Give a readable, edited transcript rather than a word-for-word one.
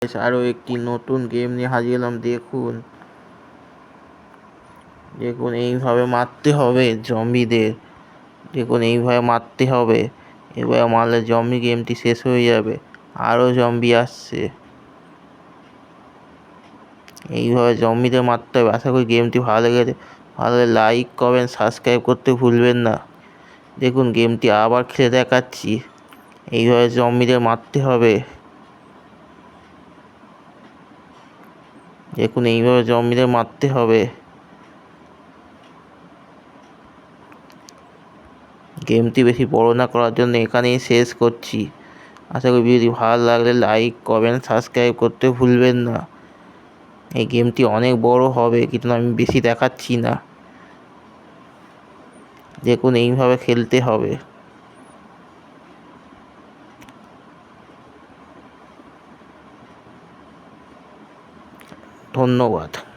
আরও একটি নতুন গেম নিয়ে হাজির হলাম। দেখুন এইভাবে মারতে হবে জম্বিদের। দেখুন এইভাবে মারতে হবে, এবার মারলে জম্বি গেমটি শেষ হয়ে যাবে। আরও জম্বি আসছে, এইভাবে জম্বিদের মারতে হবে। আশা করি গেমটি ভালো লেগেছে। ভালো লাগলে লাইক কমেন্ট সাবস্ক্রাইব করতে ভুলবেন না। দেখুন গেমটি আবার খেলে দেখাচ্ছি, এইভাবে জম্বিদের মারতে হবে। দেখুন এইভাবে জম্বিদের মারতে হবে। গেমটি বেশি বড় না করার জন্য এখানেই শেষ করছি। আশা করি ভিডিওটি ভালো লাগলে লাইক কমেন্ট সাবস্ক্রাইব করতে ভুলবেন না। এই গেমটি অনেক বড় হবে, কিন্তু আমি বেশি দেখাচ্ছি না। দেখুন এইভাবে খেলতে হবে। ধন্যবাদ।